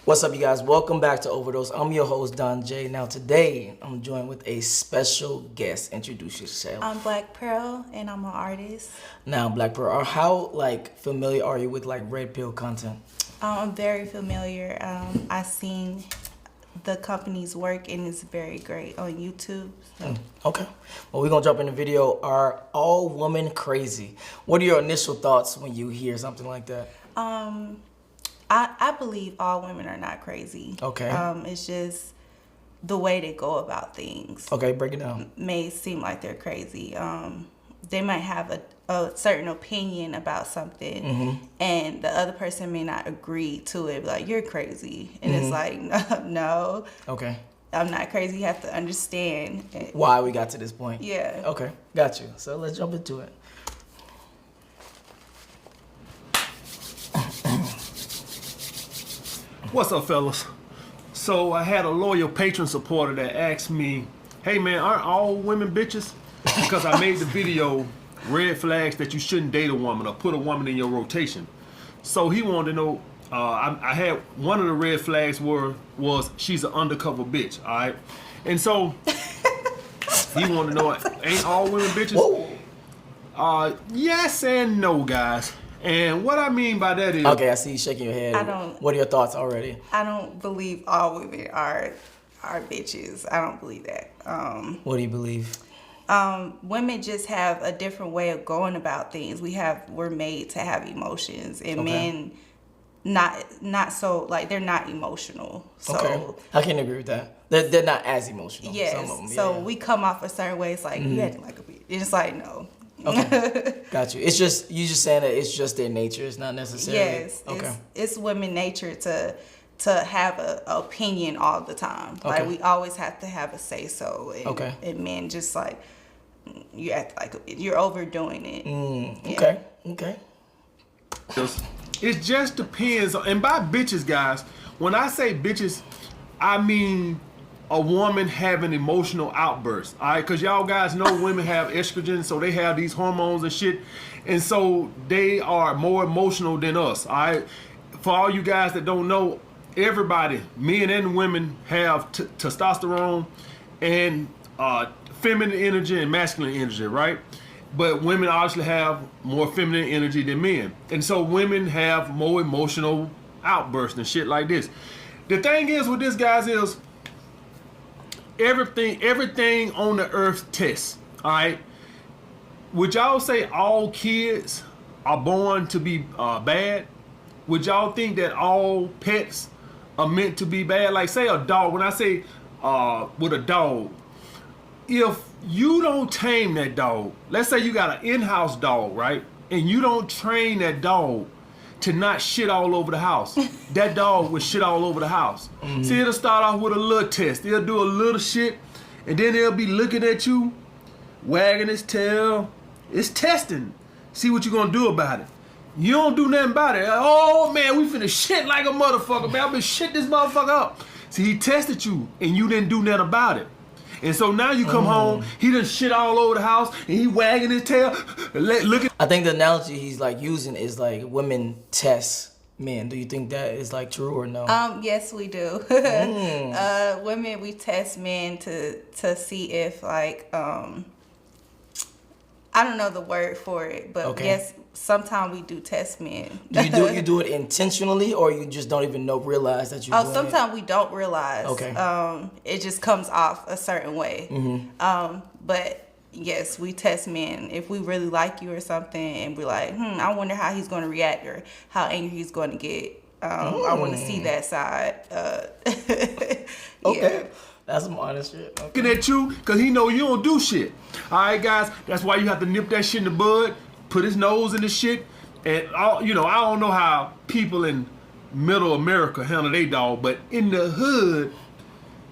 What's up, you guys? Welcome back to Overdose. I'm your host, Jaye. Now, today, I'm joined with a special guest. Introduce yourself. I'm Black Pearl, and I'm an artist. Now, Black Pearl, how familiar are you with red pill content? I'm very familiar. I've seen the company's work, and it's very great on YouTube. So. Okay. Well, we're gonna jump in the video. Are all women crazy? What are your initial thoughts when you hear something like that? I believe all women are not crazy. Okay. It's just the way they go about things. Okay, break it down. May seem like they're crazy. They might have a certain opinion about something, and the other person may not agree to it. Like, you're crazy, and it's like, no. Okay. I'm not crazy. You have to understand why we got to this point. Yeah. Okay, got you. So let's jump into it. What's up, fellas? So I had a loyal patron supporter that asked me, hey man, aren't all women bitches? Because I made the video, red flags that you shouldn't date a woman or put a woman in your rotation. So he wanted to know, I had one of the red flags was she's an undercover bitch, all right? And so he wanted to know, ain't all women bitches? Whoa. Yes and no, guys. And what I mean by that is... Okay, I see you shaking your head. What are your thoughts already? I don't believe all women are bitches. I don't believe that. What do you believe? Women just have a different way of going about things. We're made to have emotions, and men not so, like, they're not emotional. So okay. I can agree with that. They're not as emotional. Yes. Some of them, so we come off a certain way. It's like you act like a bitch. It's like no. Okay, got you. It's just you just saying that it's just their nature. It's not necessarily. Yes. Okay. It's women nature to have an opinion all the time. Okay. Like, we always have to have a say so. And, and men just like, you act like you're overdoing it. Yeah. Okay. It just depends. And by bitches, guys, when I say bitches, I mean a woman having emotional outbursts, all right? Because y'all guys know women have estrogen, so they have these hormones and shit. And so they are more emotional than us, all right? For all you guys that don't know, everybody, men and women, have testosterone and feminine energy and masculine energy, right? But women obviously have more feminine energy than men. And so women have more emotional outbursts and shit like this. The thing is with this, guys, is everything on the earth tests, all right? Would y'all say all kids are born to be bad? Would y'all think that all pets are meant to be bad? Like, say a dog, when I say with a dog, if you don't tame that dog, let's say you got an in-house dog, right? And you don't train that dog to not shit all over the house, that dog will shit all over the house. See, it'll start off with a little test. It'll do a little shit, and then it'll be looking at you, wagging its tail. It's testing. See what you're gonna do about it. You don't do nothing about it. Oh man, we finna shit like a motherfucker, man. I've been shit this motherfucker up. See, he tested you, and you didn't do nothing about it. And so now you come home, he done shit all over the house, and he wagging his tail, looking. I think the analogy he's using is women test men. Do you think that is true or no? Yes, we do. Women, we test men to see if I don't know the word for it, but yes, sometimes we do test men. You do it intentionally, or you just don't even realize that you're doing it? Sometimes we don't realize. Okay. It just comes off a certain way. But yes, we test men. If we really like you or something, and we're like, I wonder how he's going to react or how angry he's going to get. I want to see that side. Okay. That's some honest shit. Okay. Looking at you, because he know you don't do shit. All right, guys? That's why you have to nip that shit in the bud, put his nose in the shit. And, I don't know how people in middle America handle their dog, but in the hood,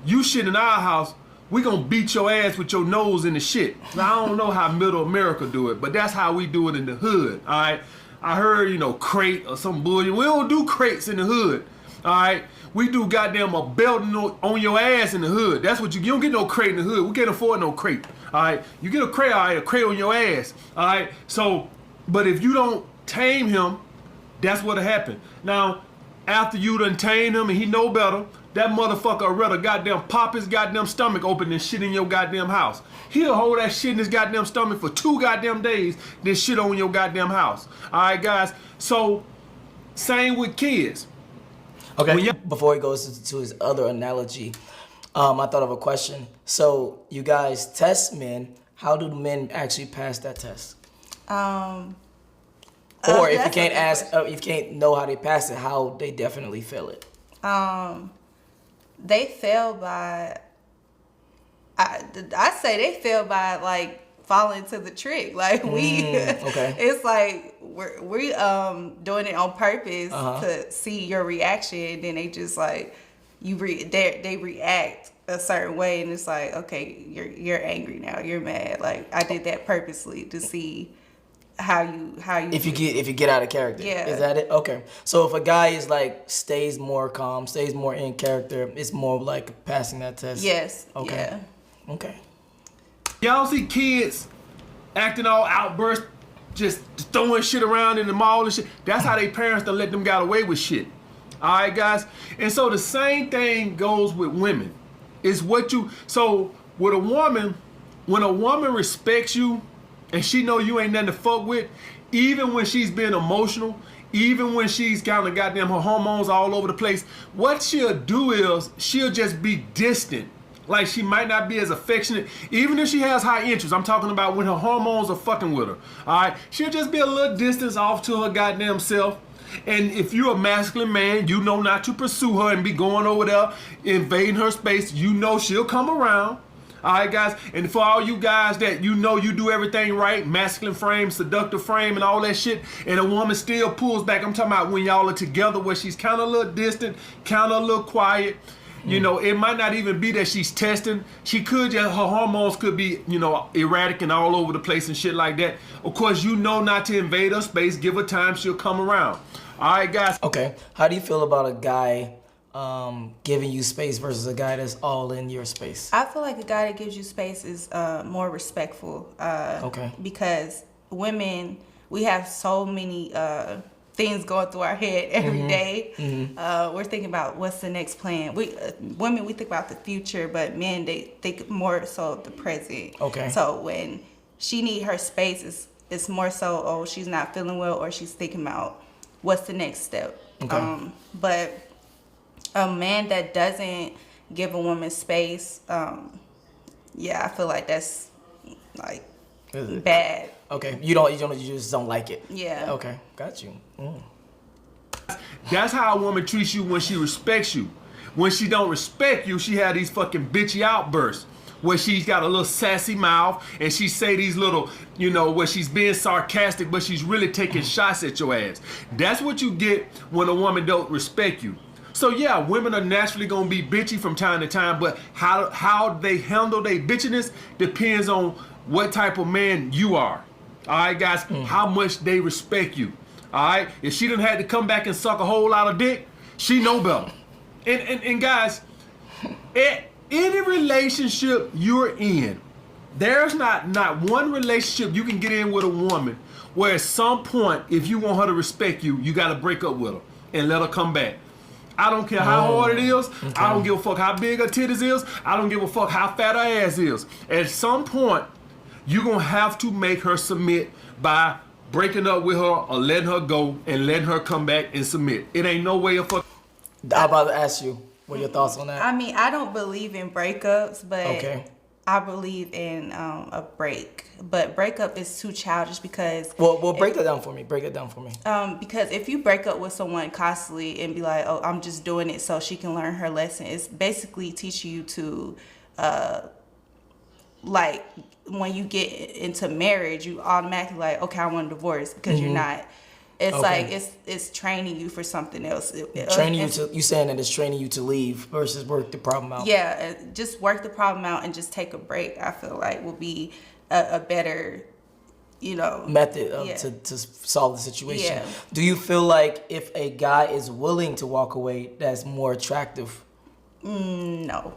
you shit in our house, we gonna beat your ass with your nose in the shit. Now, I don't know how middle America do it, but that's how we do it in the hood, all right? I heard, crate or some bullshit. We don't do crates in the hood, all right? We do goddamn a belt on your ass in the hood. That's what you don't get no crate in the hood. We can't afford no crate. All right, you get a crate, all right, a crate on your ass. All right, so, but if you don't tame him, that's what'll happen. Now, after you done tame him and he know better, that motherfucker would rather goddamn pop his goddamn stomach open than shit in your goddamn house. He'll hold that shit in his goddamn stomach for 2 goddamn days, then shit on your goddamn house. All right, guys. So, same with kids. Okay. Before he goes to his other analogy, I thought of a question. So, you guys test men. How do men actually pass that test? Or if you can't ask, if you can't know how they pass it, how they definitely fail it. They fail by. I say they fail by like falling into the trick. Like okay. It's like we doing it on purpose to see your reaction. Then they just like they react a certain way, and it's like, okay, you're angry now, you're mad. Like I did that purposely to see how you if you get out of character. Yeah. Is that it? Okay. So if a guy is like stays more calm, stays more in character, it's more like passing that test. Yes. Okay. Yeah. Okay. Y'all see kids acting all outburst, just throwing shit around in the mall and shit. That's how they parents done let them get away with shit. All right, guys. And so the same thing goes with women. It's what you. So with a woman, when a woman respects you, and she know you ain't nothing to fuck with, even when she's being emotional, even when she's kind of goddamn her hormones all over the place, what she'll do is she'll just be distant. Like she might not be as affectionate, even if she has high interest. I'm talking about when her hormones are fucking with her. All right, she'll just be a little distance off to her goddamn self. And if you're a masculine man, you know not to pursue her and be going over there, invading her space. You know she'll come around. All right, guys. And for all you guys that you know you do everything right, masculine frame, seductive frame, and all that shit, and a woman still pulls back. I'm talking about when y'all are together where she's kind of a little distant, kind of a little quiet. You know, it might not even be that she's testing. She could just, her hormones could be, you know, erratic and all over the place and shit like that. Of course, you know not to invade her space. Give her time, she'll come around. All right, guys. Okay. How do you feel about a guy giving you space versus a guy that's all in your space? I feel like a guy that gives you space is more respectful. Okay. Because women, we have so many things going through our head every day. We're thinking about what's the next plan. Women, we think about the future, but men, they think more so of the present. Okay. So when she need her space, it's more so, oh, she's not feeling well, or she's thinking about what's the next step. Okay. But a man that doesn't give a woman space, I feel like that's like bad. Okay. You just don't like it. Yeah. Okay. Got you. That's how a woman treats you when she respects you. When she don't respect you, she had these fucking bitchy outbursts where she's got a little sassy mouth and she say these little, you know, where she's being sarcastic, but she's really taking shots at your ass. That's what you get when a woman don't respect you. So yeah, women are naturally gonna be bitchy from time to time, but how they handle their bitchiness depends on what type of man you are. All right, guys, how much they respect you. All right, if she done had to come back and suck a whole lot of dick, she know better. And guys, any relationship you're in, there's not one relationship you can get in with a woman where at some point, if you want her to respect you, you gotta break up with her and let her come back. I don't care how hard it is. Okay. I don't give a fuck how big her titties is. I don't give a fuck how fat her ass is. At some point, you're going to have to make her submit by breaking up with her or letting her go and letting her come back and submit. It ain't no way of fuck. I'm about to ask you, what are your thoughts on that? I mean, I don't believe in breakups, but okay. I believe in a break. But breakup is too childish because... Well, break that down for me. Break it down for me. Because if you break up with someone constantly and be like, oh, I'm just doing it so she can learn her lesson, it's basically teaching you to... like when you get into marriage, you automatically like, okay, I want a divorce because you're not. It's like it's training you for something else. You saying that it's training you to leave versus work the problem out. Yeah, just work the problem out and just take a break. I feel like will be a better, method to solve the situation. Yeah. Do you feel like if a guy is willing to walk away, that's more attractive? No,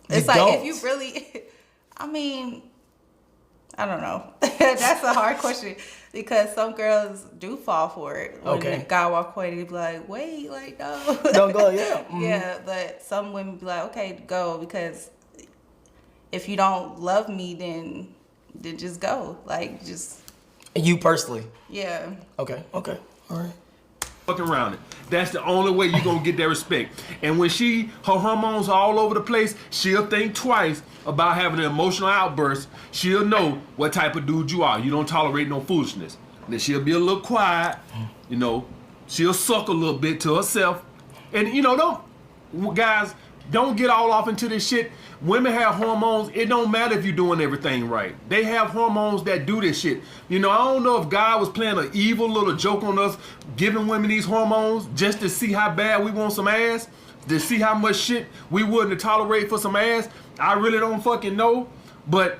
it's like if you really. I mean, I don't know. That's a hard question because some girls do fall for it. When the guy walk away, they be like, wait, like, no. Don't go, yeah. Mm-hmm. Yeah, but some women be like, okay, go, because if you don't love me, then just go. Like, just. You personally? Yeah. Okay, all right. Fucking around it. That's the only way you're gonna get that respect. And when her hormones are all over the place, she'll think twice about having an emotional outburst. She'll know what type of dude you are. You don't tolerate no foolishness. Then she'll be a little quiet, you know. She'll suck a little bit to herself. And guys, don't get all off into this shit. Women have hormones. It don't matter if you're doing everything right. They have hormones that do this shit. You know, I don't know if God was playing an evil little joke on us, giving women these hormones just to see how bad we want some ass, to see how much shit we wouldn't tolerate for some ass. I really don't fucking know. But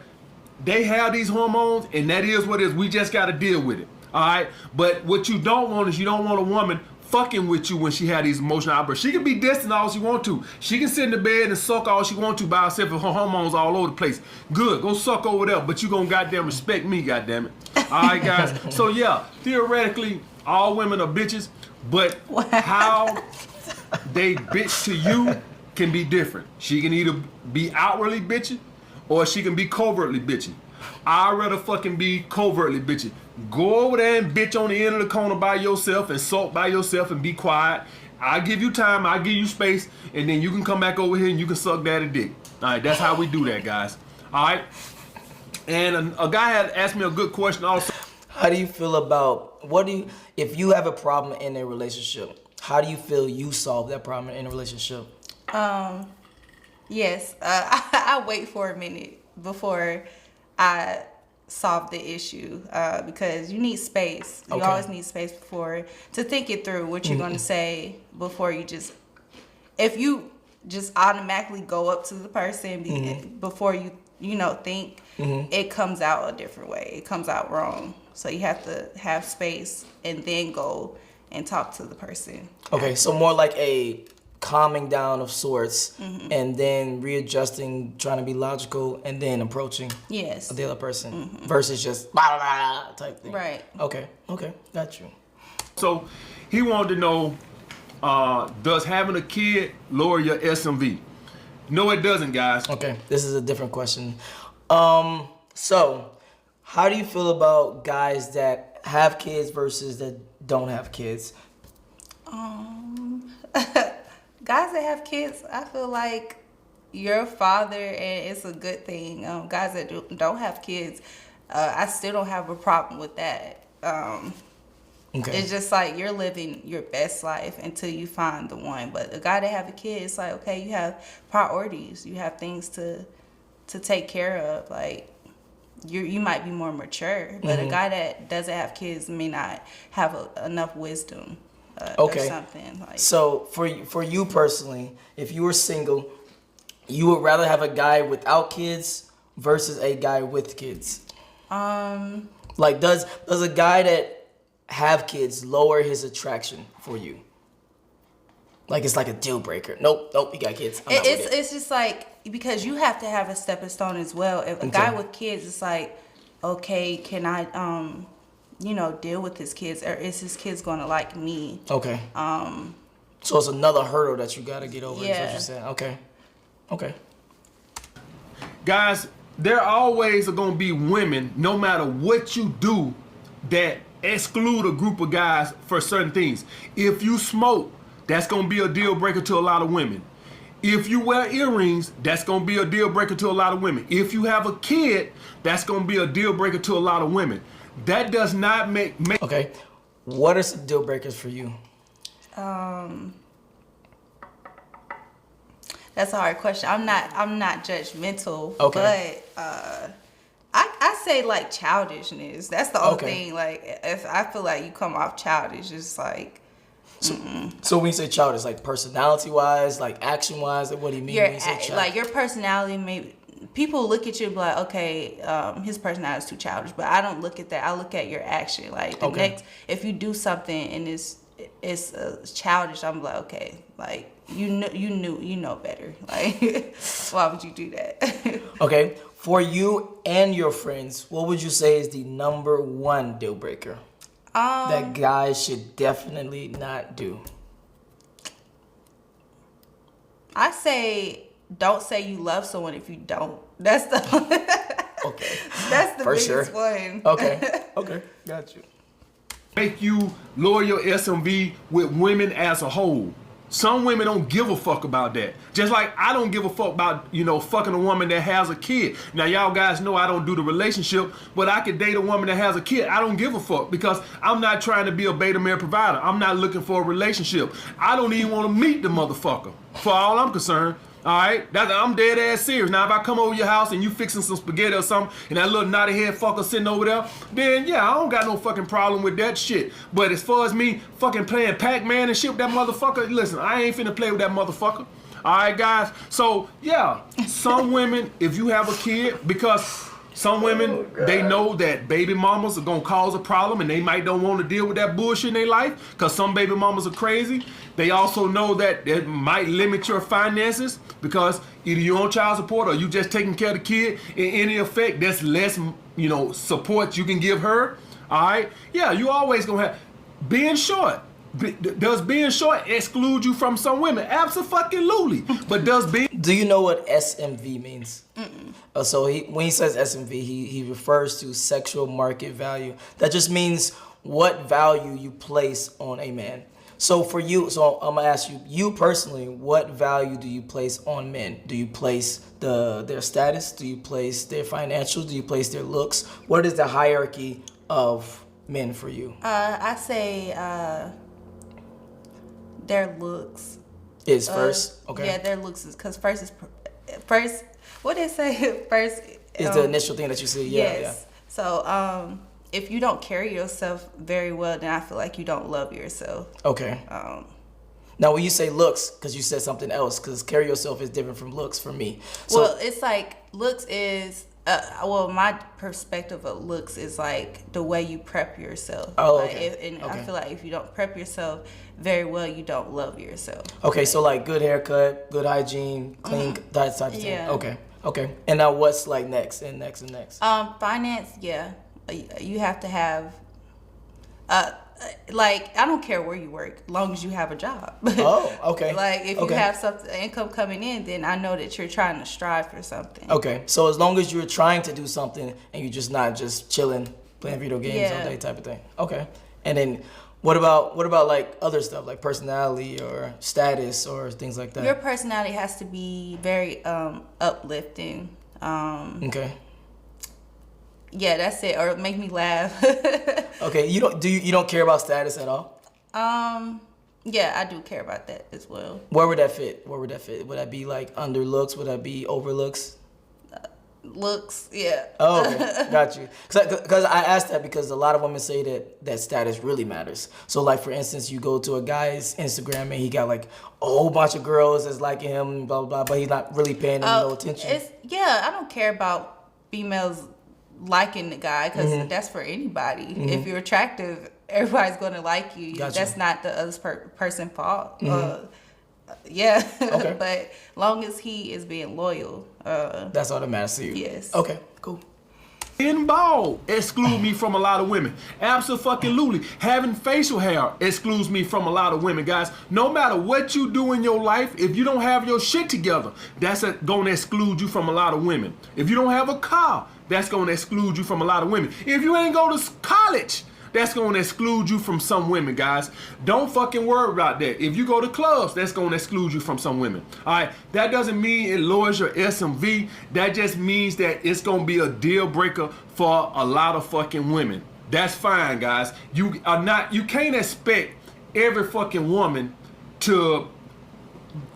they have these hormones, and that is what it is. We just got to deal with it. All right? But what you don't want is you don't want a woman fucking with you when she had these emotional outbursts. She can be distant all she want to. She can sit in the bed and suck all she want to by herself with her hormones all over the place. Good, go suck over there, but you gonna goddamn respect me, goddammit. All right, guys. So yeah, theoretically, all women are bitches, but how they bitch to you can be different. She can either be outwardly bitchy, or she can be covertly bitchy. I'd rather fucking be covertly bitchy. Go over there and bitch on the end of the corner by yourself and sulk by yourself and be quiet. I'll give you time, I'll give you space, and then you can come back over here and you can suck daddy dick. All right, that's how we do that, guys. All right? And a guy had asked me a good question also. How do you feel about, if you have a problem in a relationship, how do you feel you solve that problem in a relationship? Yes, I wait for a minute before I solve the issue because you need space. You always need space to think it through what you're going to say before you if you just automatically go up to the person before you think, it comes out a different way. It comes out wrong. So you have to have space and then go and talk to the person. Okay, so more like a calming down of sorts, and then readjusting, trying to be logical, and then approaching the other person versus just blah, blah, blah type thing. Right. Okay, got you. So he wanted to know, does having a kid lower your SMV? No, it doesn't, guys. Okay, this is a different question. So how do you feel about guys that have kids versus that don't have kids? Guys that have kids, I feel like you're a father and it's a good thing. Guys that don't have kids, I still don't have a problem with that. It's just like you're living your best life until you find the one. But a guy that have a kid, it's like, okay, you have priorities. You have things to take care of. Like you might be more mature, but a guy that doesn't have kids may not have enough wisdom. Or something like. So for you personally, if you were single, you would rather have a guy without kids versus a guy with kids? Like does a guy that have kids lower his attraction for you? Like it's like a deal breaker. Nope, he got kids. It's just like, because you have to have a stepping stone as well. If a guy with kids, it's like, okay, can I deal with his kids, or is his kids gonna like me? Okay. So it's another hurdle that you gotta get over. Yeah. Is what you're saying. Okay. Guys, there always are gonna be women, no matter what you do, that exclude a group of guys for certain things. If you smoke, that's gonna be a deal breaker to a lot of women. If you wear earrings, that's gonna be a deal breaker to a lot of women. If you have a kid, that's gonna be a deal breaker to a lot of women. That does not make. Okay, what are some deal breakers for you? That's a hard question. I'm not judgmental. Okay. But I say like childishness. That's the only thing. Like if I feel like you come off childish, it's like. So when you say childish, like personality wise, like action wise, what do you mean when you say childish? Like your personality, maybe people look at you and be like, okay, his personality is too childish, but I don't look at that. I look at your action. Like next, if you do something and it's childish, I'm like, okay, like you know better. Like why would you do that? Okay, for you and your friends, what would you say is the number one deal breaker that guys should definitely not do? I say, don't say you love someone if you don't. That's the Okay. That's the For biggest sure. one. Okay, got you. Make you lower your SMV with women as a whole. Some women don't give a fuck about that. Just like I don't give a fuck about, fucking a woman that has a kid. Now, y'all guys know I don't do the relationship, but I could date a woman that has a kid. I don't give a fuck because I'm not trying to be a beta male provider. I'm not looking for a relationship. I don't even want to meet the motherfucker, for all I'm concerned. All right, I'm dead ass serious. Now, if I come over your house and you fixing some spaghetti or something, and that little naughty head fucker sitting over there, then yeah, I don't got no fucking problem with that shit. But as far as me fucking playing Pac-Man and shit with that motherfucker, listen, I ain't finna play with that motherfucker. All right, guys. So yeah, some women, if you have a kid, because some women, they know that baby mamas are gonna cause a problem and they might don't want to deal with that bullshit in their life because some baby mamas are crazy. They also know that it might limit your finances because either you're on child support or you just taking care of the kid. In any effect, that's less, support you can give her. All right? Yeah, you always gonna have being short. Does being short exclude you from some women? Absolutely. But Do you know what SMV means? So when he says SMV, he refers to sexual market value. That just means what value you place on a man. So for you, I'm gonna ask you personally, what value do you place on men? Do you place their status? Do you place their financials? Do you place their looks? What is the hierarchy of men for you? I say their looks Is first, okay? Yeah, their looks is because first. What did it say? First Is the initial thing that you see? Yeah, yes. So if you don't carry yourself very well, then I feel like you don't love yourself. Okay. Now, when you say looks, because you said something else, because carry yourself is different from looks for me. So, well, it's like looks is. My perspective of looks is like the way you prep yourself. Oh, like okay. I feel like if you don't prep yourself very well, you don't love yourself. Okay, so like good haircut, good hygiene, clean, that type of thing. Yeah. Okay. And now what's like next and next and next? Finance, yeah. You have to have, like, I don't care where you work, as long as you have a job. Oh, okay. Like, if you have something, income coming in, then I know that you're trying to strive for something. Okay, so as long as you're trying to do something and you're just not just chilling, playing video games all day type of thing. Okay. And then what about like other stuff, like personality or status or things like that? Your personality has to be very uplifting. Okay. Yeah, that's it. Or make me laugh. Okay, you don't care about status at all? Yeah, I do care about that as well. Where would that fit? Would that be like under looks? Would that be over looks? Looks, yeah. Oh, okay. Got you. Because I asked that because a lot of women say that status really matters. So like for instance, you go to a guy's Instagram and he got like a whole bunch of girls that's liking him, blah blah blah, but he's not really paying them no attention. I don't care about females liking the guy because that's for anybody. If you're attractive, everybody's going to like you. Gotcha. That's not the other person's fault. Yeah. Okay. But long as he is being loyal. That's all that matters to you. Yes. Okay, cool. being bald exclude me from a lot of women. Absolutely. Having facial hair excludes me from a lot of women, guys. No matter what you do in your life, if you don't have your shit together, that's gonna exclude you from a lot of women. If you don't have a car, that's gonna exclude you from a lot of women. If you ain't go to college, that's gonna exclude you from some women, guys. Don't fucking worry about that. If you go to clubs, that's gonna exclude you from some women. All right, that doesn't mean it lowers your SMV. That just means that it's gonna be a deal breaker for a lot of fucking women. That's fine, guys. You can't expect every fucking woman to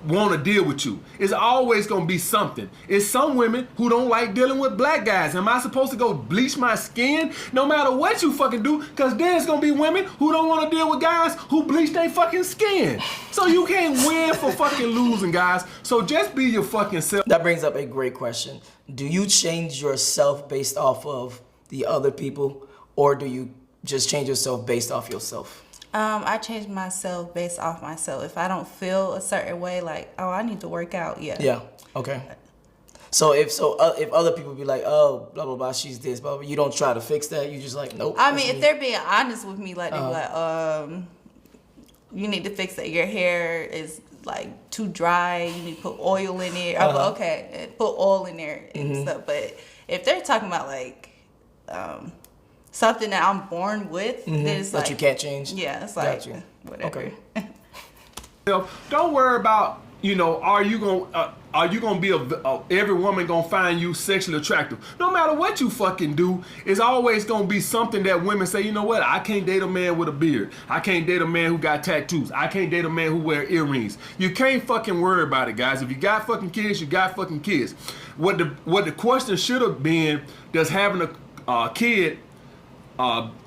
want to deal with you. It's always gonna be something. It's some women who don't like dealing with black guys. Am I supposed to go bleach my skin no matter what you fucking do? Because then it's gonna be women who don't want to deal with guys who bleach their fucking skin. So you can't win for fucking losing, guys. So just be your fucking self. That brings up a great question. Do you change yourself based off of the other people, or do you just change yourself based off yourself? I change myself based off myself. If I don't feel a certain way, like, oh, I need to work out, Yeah, okay. So if other people be like, oh, blah blah blah, she's this, blah blah, you don't try to fix that. You just like, nope. I mean, if they're being honest with me, like they be like, you need to fix that. Your hair is like too dry. You need to put oil in it. I'm like, okay, and put oil in there and stuff. But if they're talking about like something that I'm born with, then it's that like you can't change. Yeah, it's like whatever. Okay. Don't worry about, are you gonna be every woman gonna find you sexually attractive? No matter what you fucking do, it's always gonna be something that women say, you know what, I can't date a man with a beard. I can't date a man who got tattoos. I can't date a man who wear earrings. You can't fucking worry about it, guys. If you got fucking kids, you got fucking kids. What the question should have been, does having a kid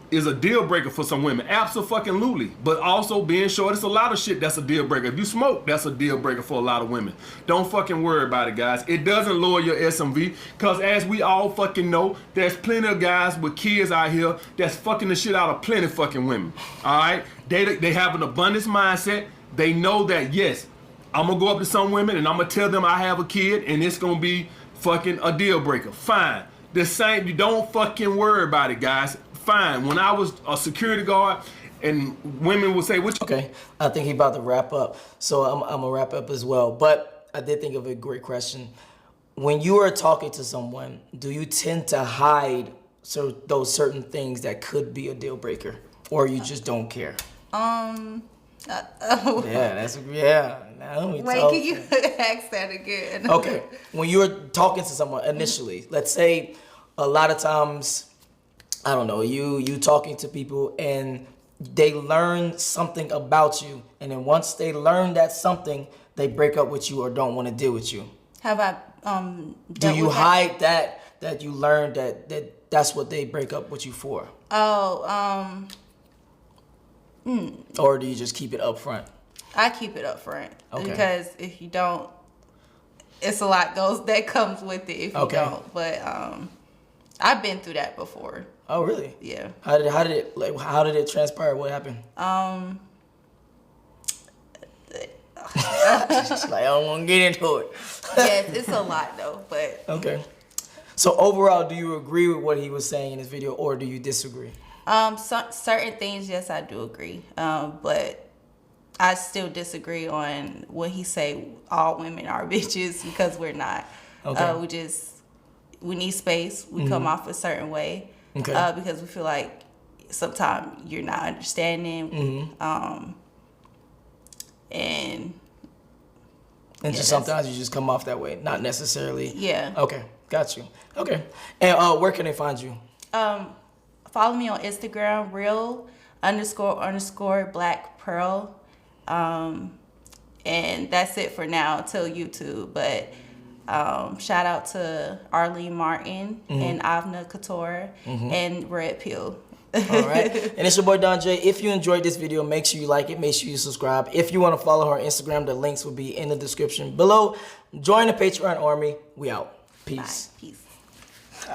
is a deal breaker for some women? Absolutely. But also being short, it's a lot of shit that's a deal breaker. If you smoke, that's a deal breaker for a lot of women. Don't fucking worry about it, guys. It doesn't lower your SMV, because as we all fucking know, there's plenty of guys with kids out here that's fucking the shit out of plenty fucking women. All right? They have an abundance mindset. They know that, yes, I'm gonna go up to some women and I'm gonna tell them I have a kid and it's gonna be fucking a deal breaker. Fine. The same, you don't fucking worry about it, guys. Fine. When I was a security guard and women would say, okay, I think he's about to wrap up. So I'm gonna wrap up as well. But I did think of a great question. When you are talking to someone, do you tend to hide those certain things that could be a deal breaker, or you just don't care? Now let me Wait, talk. can you ask that again? Okay, when you're talking to someone initially, let's say a lot of times, I don't know, you talking to people and they learn something about you, and then once they learn that something, they break up with you or don't want to deal with you. Have I do you hide that you learned that's what they break up with you for? Or do you just keep it up front? I keep it up front. Okay. Because if you don't, it's a lot that comes with it if you don't. But I've been through that before. Oh really? Yeah. How did it transpire? What happened? Just like, I don't want to get into it. Yes, it's a lot though, but okay. So overall, do you agree with what he was saying in his video, or do you disagree? Certain things, yes, I do agree. But I still disagree on when he say all women are bitches, because we're not. Okay. We need space. We come off a certain way. Okay. Because we feel like sometimes you're not understanding. And just sometimes you just come off that way, not necessarily. Yeah. Okay, got you. Okay, and where can they find you? Follow me on Instagram, real__Black Pearl. And that's it for now till YouTube. But shout out to Arlene Martin and Avna Couture and Red Pill. All right. And it's your boy Don Jaye. If you enjoyed this video, make sure you like it. Make sure you subscribe. If you want to follow her on Instagram, the links will be in the description below. Join the Patreon army. We out. Peace. Bye. Peace.